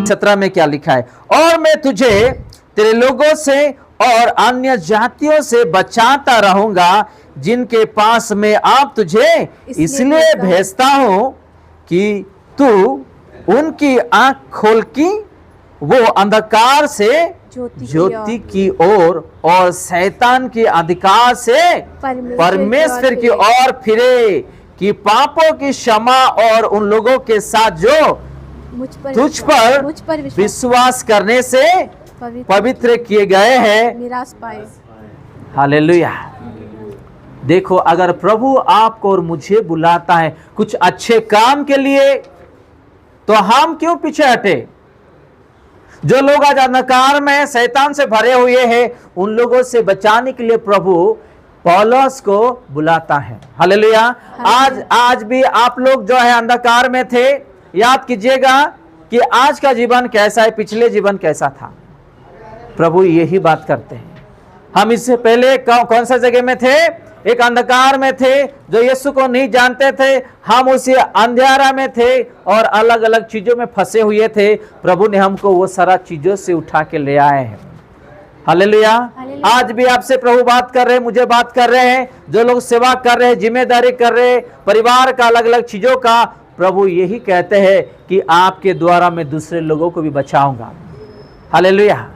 17 में क्या लिखा है, और मैं तुझे तेरे लोगों से और अन्य जातियों से बचाता रहूंगा, जिनके पास मैं आप तुझे इसलिए भेजता हूं कि तू उनकी आंख खोल की वो अंधकार से ज्योति की ओर और शैतान के अधिकार से परमेश्वर की ओर फिरे, कि पापों की क्षमा और उन लोगों के साथ जो तुझ पर विश्वास करने से पवित्र किए गए हैं निराश पाए। हालेलुया। देखो, अगर प्रभु आपको और मुझे बुलाता है कुछ अच्छे काम के लिए, तो हम क्यों पीछे हटे? जो लोग आज अंधकार में शैतान से भरे हुए हैं, उन लोगों से बचाने के लिए प्रभु पौलुस को बुलाता है। हालेलुया। आज भी आप लोग जो है अंधकार में थे, याद कीजिएगा कि आज का जीवन कैसा है, पिछले जीवन कैसा था। प्रभु यही बात करते हैं। हम इससे पहले कौन सा जगह में थे? एक अंधकार में थे, जो यीशु को नहीं जानते थे। हम उसी अंधेरा में थे और अलग अलग चीजों में फंसे हुए थे। प्रभु ने हमको वो सारा चीजों से उठा के ले आए हैं। हालेलुया। आज भी आपसे प्रभु बात कर रहे हैं, मुझे बात कर रहे हैं। जो लोग सेवा कर रहे हैं, जिम्मेदारी कर रहे हैं, परिवार का अलग अलग चीजों का, प्रभु यही कहते हैं कि आपके द्वारा मैं दूसरे लोगों को भी बचाऊंगा। हालेलुया।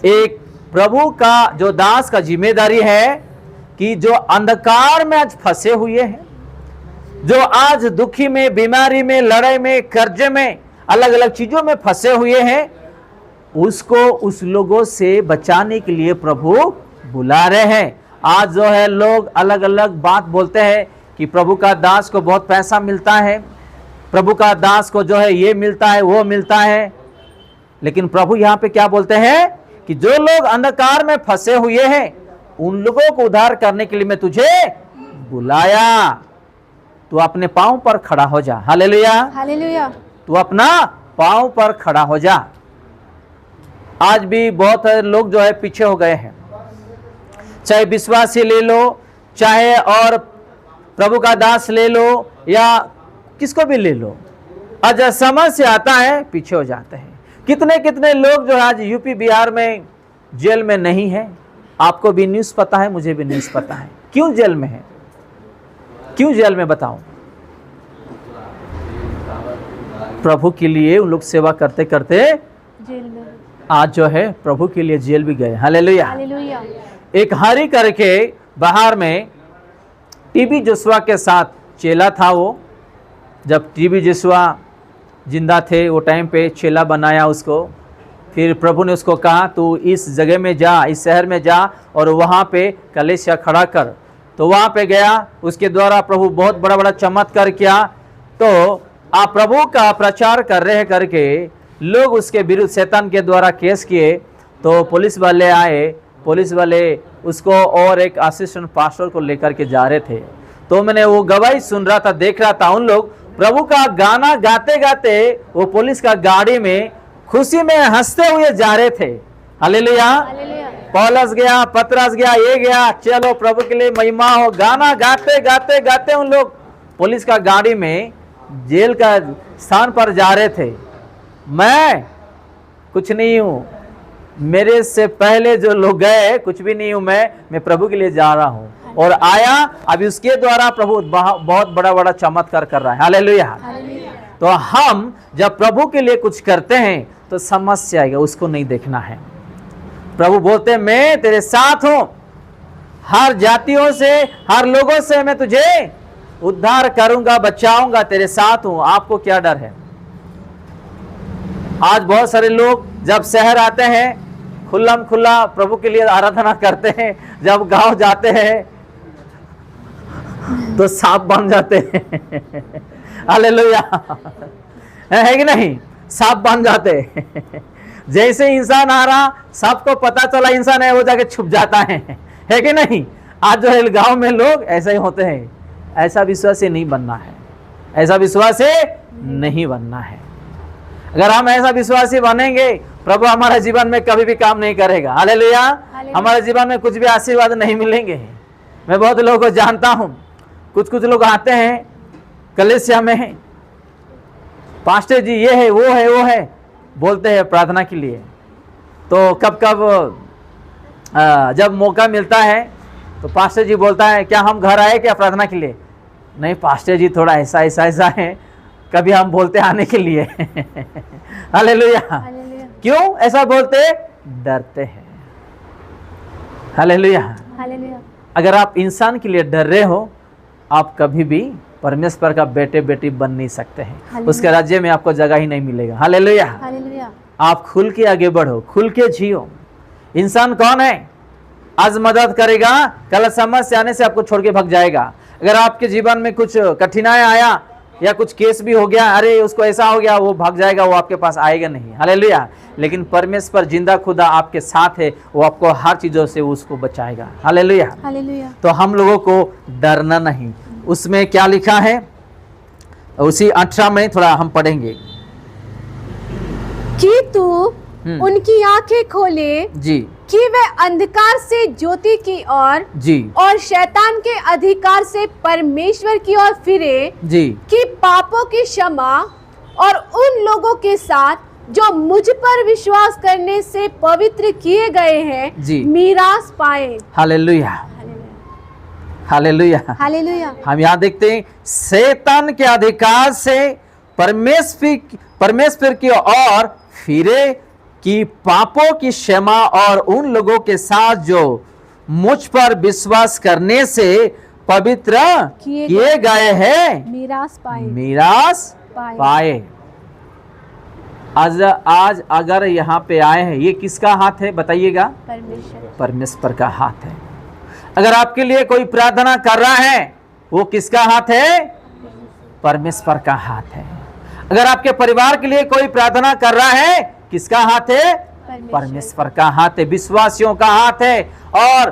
एक प्रभु का जो दास का जिम्मेदारी है कि जो अंधकार में आज फंसे हुए हैं, जो आज दुखी में, बीमारी में, लड़ाई में, कर्जे में, अलग अलग चीजों में फंसे हुए हैं, उसको उस लोगों से बचाने के लिए प्रभु बुला रहे हैं। आज जो है लोग अलग अलग बात बोलते हैं कि प्रभु का दास को बहुत पैसा मिलता है, प्रभु का दास को जो है ये मिलता है, वो मिलता है। लेकिन प्रभु यहाँ पे क्या बोलते हैं कि जो लोग अंधकार में फंसे हुए हैं, उन लोगों को उद्धार करने के लिए मैं तुझे बुलाया। तू अपने पांव पर खड़ा हो जा। हालेलुया। हालेलुया। तू अपना पांव पर खड़ा हो जा। आज भी बहुत लोग जो है पीछे हो गए हैं, चाहे विश्वासी ले लो, चाहे और प्रभु का दास ले लो, या किसको भी ले लो। आज समझ से आता है, पीछे हो जाते हैं। कितने कितने लोग जो आज यूपी बिहार में जेल में नहीं है। आपको भी न्यूज पता है, मुझे भी न्यूज पता है। क्यों जेल में है? क्यों जेल में? बताओ। प्रभु के लिए उन लोग सेवा करते करते जेल में आज जो है प्रभु के लिए जेल भी गए। हालेलुया। हालेलुया। एक हरी करके बाहर में टीबी जोशुआ के साथ चेला था। वो जब टीबी जोशुआ जिंदा थे, वो टाइम पे चेला बनाया उसको। फिर प्रभु ने उसको कहा, तू इस जगह में जा, इस शहर में जा और वहाँ पे कलीसिया खड़ा कर। तो वहाँ पे गया, उसके द्वारा प्रभु बहुत बड़ा बड़ा चमत्कार किया। तो आप प्रभु का प्रचार कर रहे करके लोग उसके विरुद्ध शैतान के द्वारा केस किए। तो पुलिस वाले आए, पुलिस वाले उसको और एक असिस्टेंट पास्टर को लेकर के जा रहे थे। तो मैंने वो गवाही सुन रहा था, देख रहा था। उन लोग प्रभु का गाना गाते गाते वो पुलिस का गाड़ी में खुशी में हंसते हुए जा रहे थे। हालेलुया। पौलुस गया, पतरस गया, ये गया, चलो प्रभु के लिए महिमा हो। गाना गाते गाते गाते उन लोग पुलिस का गाड़ी में जेल का स्थान पर जा रहे थे। मैं कुछ नहीं हूँ, मेरे से पहले जो लोग गए कुछ भी नहीं हूँ, मैं प्रभु के लिए जा रहा हूँ और आया। अभी उसके द्वारा प्रभु बहुत बड़ा बड़ा चमत्कार कर रहा है। हालेलुया। तो हम जब प्रभु के लिए कुछ करते हैं तो समस्या आएगा, उसको नहीं देखना है। प्रभु बोलते हैं, मैं तेरे साथ हूं, हर जातियों से, हर लोगों से मैं तुझे उद्धार करूंगा, बचाऊंगा, तेरे साथ हूं। आपको क्या डर है? आज बहुत सारे लोग जब शहर आते हैं, खुल्लम खुल्ला प्रभु के लिए आराधना करते हैं। जब गांव जाते हैं तो सांप बन जाते हैं। हालेलुया। है कि नहीं? सांप बन जाते। जैसे इंसान आ रहा, सबको पता चला इंसान है, वो जाके छुप जाता है कि नहीं? आज जो है गांव में लोग ऐसे ही होते हैं। ऐसा विश्वासी नहीं बनना है, ऐसा विश्वासी नहीं बनना है। अगर हम ऐसा विश्वासी बनेंगे, प्रभु हमारे जीवन में कभी भी काम नहीं करेगा। हालेलुया। हमारे जीवन में कुछ भी आशीर्वाद नहीं मिलेंगे। मैं बहुत लोगों को जानता हूँ, कुछ लोग आते हैं कलीसिया में, पास्टर जी ये है, वो है, बोलते हैं प्रार्थना के लिए, तो कब कब जब मौका मिलता है तो पास्टर जी बोलता है क्या हम घर आए क्या प्रार्थना के लिए? नहीं पास्टर जी थोड़ा ऐसा है, कभी हम बोलते आने के लिए। हालेलुया। क्यों ऐसा बोलते? डरते हैं। हालेलुया। अगर आप इंसान के लिए डर रहे हो, आप कभी भी परमेश्वर का बेटे बेटी बन नहीं सकते हैं, उसके राज्य में आपको जगह ही नहीं मिलेगा। हालेलुया। आप खुल के आगे बढ़ो, खुल के जियो। इंसान कौन है? आज मदद करेगा, कल समस्या आने से आपको छोड़ के भाग जाएगा। अगर आपके जीवन में कुछ कठिनाई आया या कुछ केस भी हो गया, अरे उसको ऐसा हो गया, वो भाग जाएगा, वो आपके पास आएगा नहीं। हालेलुया। लेकिन परमेश्वर जिंदा खुदा आपके साथ है, वो आपको हर चीजों से उसको बचाएगा। हालेलुया। तो हम लोगों को डरना नहीं। उसमें क्या लिखा है उसी 18 में थोड़ा हम पढ़ेंगे कि तू उनकी आंखें खोले जी, कि वे अंधकार से ज्योति की ओर जी, और शैतान के अधिकार से परमेश्वर की ओर फिरे, जी, कि पापों की क्षमा और उन लोगों के साथ जो मुझ पर विश्वास करने से पवित्र किए गए हैं जी, मीरास पाए। हालेलुया। हालेलुया। हालेलुया। हम यहाँ देखते हैं शैतान के अधिकार से परमेश्वर की ओर फिरे, कि पापों की क्षमा और उन लोगों के साथ जो मुझ पर विश्वास करने से पवित्र किए गए हैं मीरास पाए। आज अगर यहाँ पे आए हैं, ये किसका हाथ है बताइएगा? परमेश्वर का हाथ है। अगर आपके लिए कोई प्रार्थना कर रहा है, वो किसका हाथ है? परमेश्वर का हाथ है। अगर आपके परिवार के लिए कोई प्रार्थना कर रहा है, किसका हाथ है? परमेश्वर का हाथ है, विश्वासियों का हाथ है, और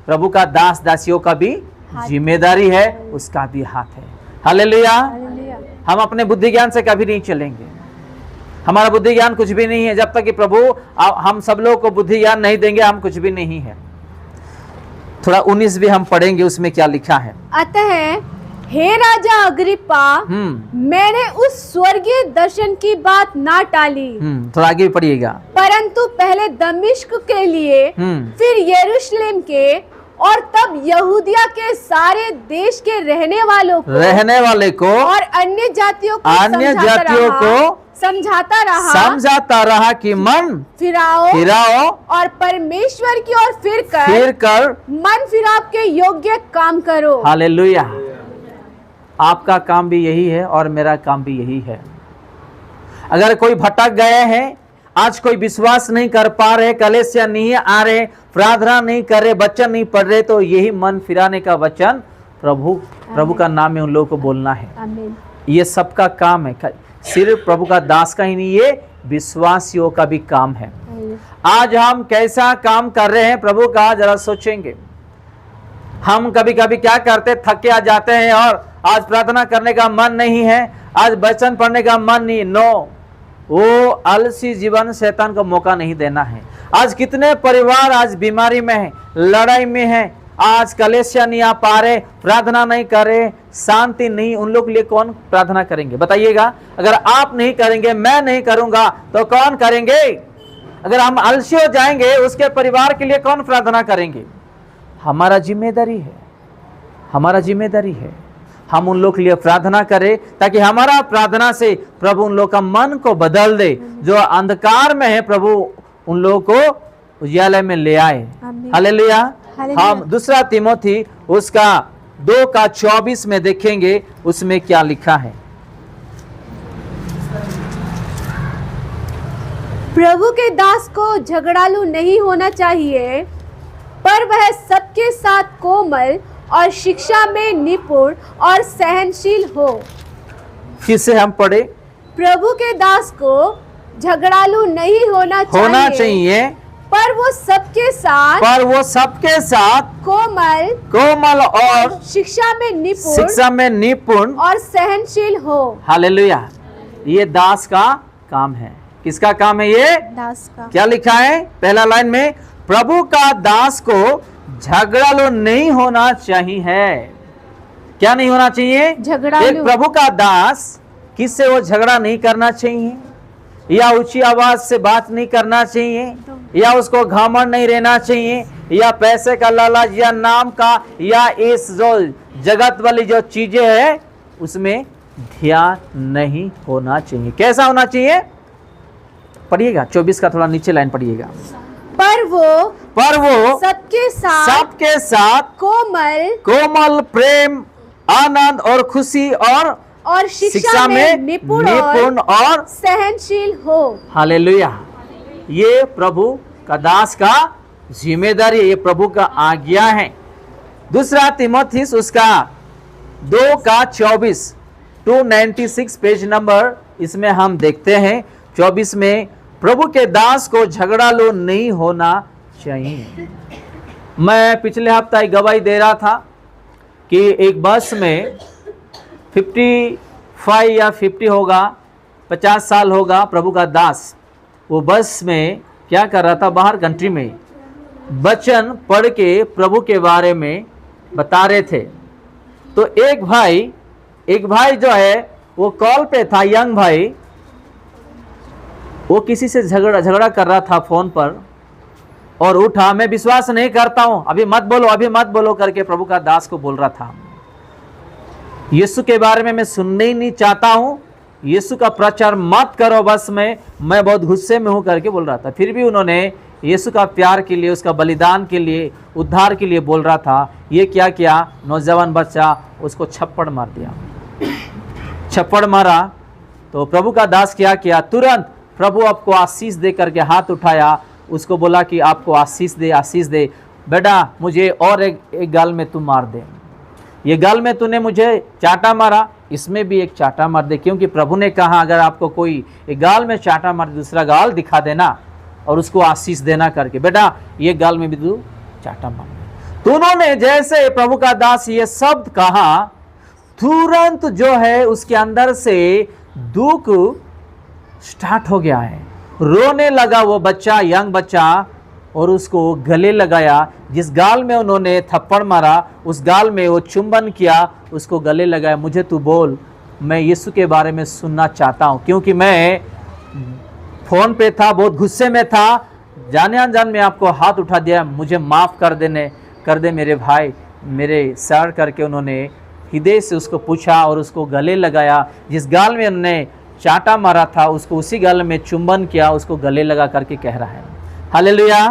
प्रभु का दास दासियों का भी जिम्मेदारी है, उसका भी हाथ है। हालेलुया। हम अपने बुद्धि ज्ञान से कभी नहीं चलेंगे। हमारा बुद्धि ज्ञान कुछ भी नहीं है। जब तक कि प्रभु हम सब लोगों को बुद्धि ज्ञान नहीं देंगे, हम कुछ भी नहीं है। थोड़ा 19 भी हम पढ़ेंगे, उसमें क्या लिखा है? अतः हे राजा अग्रिप्पा, मैंने उस स्वर्गीय दर्शन की बात ना टाली। थोड़ा आगे पढ़िएगा। परंतु पहले दमिश्क के लिए, फिर यरूशलेम के, और तब यहूदिया के सारे देश के रहने वाले को और अन्य जातियों को समझाता रहा कि मन फिराओ और परमेश्वर की ओर फिर कर मन फिराव के योग्य काम करो। हालेलुया। आपका काम भी यही है और मेरा काम भी यही है। अगर कोई भटक गए हैं, आज कोई विश्वास नहीं कर पा रहे, कलीसिया नहीं आ रहे, प्रार्थना नहीं कर रहे, वचन नहीं पढ़ रहे, तो यही मन फिराने का वचन प्रभु का नाम में उन लोगों को बोलना है। ये सबका काम है, सिर्फ प्रभु का दास का ही नहीं, ये विश्वासियों का भी काम है। आज हम कैसा काम कर रहे हैं प्रभु का, जरा सोचेंगे। हम कभी कभी क्या करते, थके आ जाते हैं और आज प्रार्थना करने का मन नहीं है, आज वचन पढ़ने का मन नहीं। नो, वो आलसी जीवन शैतान को मौका नहीं देना है। आज कितने परिवार आज बीमारी में है, लड़ाई में है, आज कलीसिया नहीं आ पा रहे, प्रार्थना नहीं कर रहे, शांति नहीं। उन लोग के लिए कौन प्रार्थना करेंगे बताइएगा? अगर आप नहीं करेंगे, मैं नहीं करूंगा, तो कौन करेंगे? अगर हम आलसी हो जाएंगे, उसके परिवार के लिए कौन प्रार्थना करेंगे? हमारा जिम्मेदारी है, हमारा जिम्मेदारी है हम उन लोग के लिए प्रार्थना करें, ताकि हमारा प्रार्थना से प्रभु उन लोग का मन को बदल दे। जो अंधकार में है, प्रभु उन लोगों को उजियाले में ले आए। हालेलुया। हम 2 तिमोथी उसका 2:24 में देखेंगे, उसमें क्या लिखा है। प्रभु के दास को झगड़ालू नहीं होना चाहिए, पर वह सबके साथ कोमल और शिक्षा में निपुण और सहनशील हो। फिर से हम पढ़े, प्रभु के दास को झगड़ालू नहीं होना चाहिए, पर वो सबके साथ कोमल और शिक्षा में निपुण और सहनशील हो। हालेलुया। ये दास का काम है। किसका काम है ये? दास का। क्या लिखा है पहला लाइन में? प्रभु का दास को झगड़ालू नहीं होना चाहिए। क्या नहीं होना चाहिए? झगड़ालू। एक प्रभु का दास, किससे वो झगड़ा नहीं करना चाहिए? या ऊंची आवाज से बात नहीं करना चाहिए, या उसको घमंड नहीं रहना चाहिए, या पैसे का लालच, या नाम का, या इस जो जगत वाली जो चीजें है उसमें ध्यान नहीं होना चाहिए। कैसा होना चाहिए? पढ़िएगा 24 का थोड़ा नीचे लाइन पढ़िएगा। पर वो सबके साथ कोमल प्रेम, आनंद और खुशी और शिक्षा में निपुण और सहनशील हो। हालेलुया। ये प्रभु का दास का जिम्मेदारी, ये प्रभु का आज्ञा है। दूसरा तीमुथियुस उसका 2:24 296 पेज नंबर, इसमें हम देखते हैं 24 में, प्रभु के दास को झगड़ालू नहीं होना चाहिए। मैं पिछले हफ्ता एक गवाही दे रहा था कि एक बस में 55 या 50 होगा, 50 साल होगा, प्रभु का दास वो बस में क्या कर रहा था, बाहर कंट्री में वचन पढ़ के प्रभु के बारे में बता रहे थे। तो एक भाई जो है वो कॉल पे था, यंग भाई, वो किसी से झगड़ा कर रहा था फोन पर, और उठा, मैं विश्वास नहीं करता हूं, अभी मत बोलो करके प्रभु का दास को बोल रहा था। यीशु के बारे में मैं सुनने ही नहीं चाहता हूं, यीशु का प्रचार मत करो बस में, मैं बहुत गुस्से में हूं करके बोल रहा था। फिर भी उन्होंने यीशु का प्यार के लिए, उसका बलिदान के लिए, उद्धार के लिए बोल रहा था। ये क्या किया, नौजवान बच्चा उसको छप्पड़ मार दिया। छप्पड़ मारा तो प्रभु का दास क्या किया, तुरंत प्रभु आपको आशीष दे करके हाथ उठाया, उसको बोला कि आपको आशीष दे बेटा, मुझे और एक गाल में तू मार दे, ये गाल में तूने मुझे चाटा मारा, इसमें भी एक चाटा मार दे, क्योंकि प्रभु ने कहा अगर आपको कोई एक गाल में चाटा मार, दूसरा गाल दिखा देना और उसको आशीष देना करके, बेटा ये गाल में भी तू चाटा मार। तो उन्होंने जैसे प्रभु का दास ये शब्द कहा, तुरंत जो है उसके अंदर से दुख स्टार्ट हो गया है, रोने लगा वो बच्चा, यंग बच्चा, और उसको गले लगाया। जिस गाल में उन्होंने थप्पड़ मारा उस गाल में वो चुंबन किया, उसको गले लगाया, मुझे तू बोल, मैं यीशु के बारे में सुनना चाहता हूँ, क्योंकि मैं फोन पे था, बहुत गुस्से में था, जाने अनजान में आपको हाथ उठा दिया, मुझे माफ़ कर दे मेरे भाई, मेरे सर करके उन्होंने हृदय से उसको पूछा और उसको गले लगाया। जिस गाल में उन्होंने चाटा मारा था उसको उसी गाल में चुंबन किया, उसको गले लगा करके कह रहा है हालेलुया।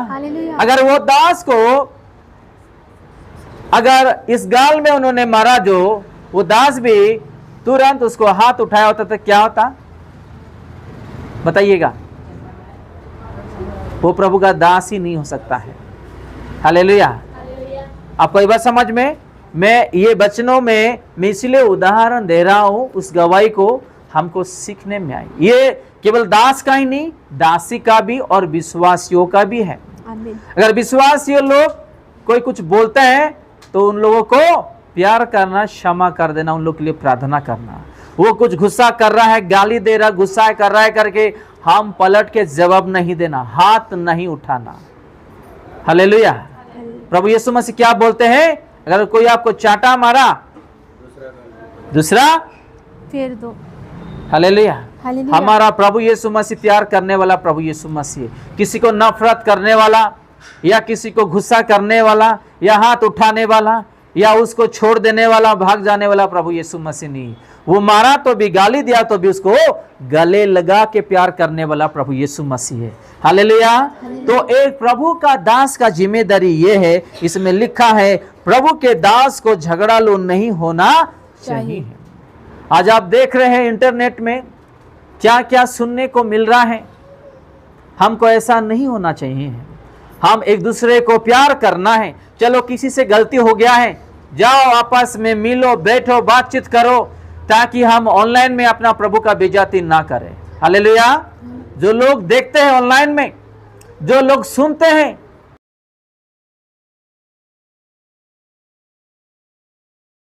अगर वो दास को अगर इस गाल में उन्होंने मारा, जो वो दास भी तुरंत उसको हाथ उठाया होता तो क्या होता बताइएगा? वो प्रभु का दास ही नहीं हो सकता है। हालेलुया। आपको एक बात समझ में, मैं ये वचनों में मैं इसलिए उदाहरण दे रहा हूं, उस गवाही को हमको सीखने में आई। ये केवल दास का ही नहीं, दासी का भी और विश्वासियों का भी है। अगर विश्वासियों लोग कोई कुछ बोलते हैं तो उन लोगों को प्यार करना, क्षमा कर देना, उन लोग के लिए प्रार्थना करना। वो कुछ गुस्सा कर रहा है, गाली दे रहा, गुस्सा कर रहा है करके हम पलट के जवाब नहीं देना, हाथ नहीं उठाना। हालेलुया। प्रभु यीशु मसीह क्या बोलते हैं? अगर कोई आपको चाटा मारा, दूसरा फिर दो। हालेलुया। हमारा प्रभु यीशु मसीह प्यार करने वाला प्रभु यीशु मसीह, किसी को नफरत करने वाला या किसी को गुस्सा करने वाला या हाथ उठाने वाला या उसको छोड़ देने वाला, भाग जाने वाला प्रभु यीशु मसीह नहीं। वो मारा तो भी, गाली दिया तो भी उसको गले लगा के प्यार करने वाला प्रभु यीशु मसीह है। हालेलुया। तो एक प्रभु का दास का जिम्मेदारी ये है, इसमें लिखा है प्रभु के दास को झगड़ालू नहीं होना चाहिए। आज आप देख रहे हैं इंटरनेट में क्या क्या सुनने को मिल रहा है। हमको ऐसा नहीं होना चाहिए। हम एक दूसरे को प्यार करना है। चलो किसी से गलती हो गया है, जाओ आपस में मिलो, बैठो, बातचीत करो, ताकि हम ऑनलाइन में अपना प्रभु का बेइज्जती ना करें। हालेलुया। जो लोग देखते हैं ऑनलाइन में, जो लोग सुनते हैं,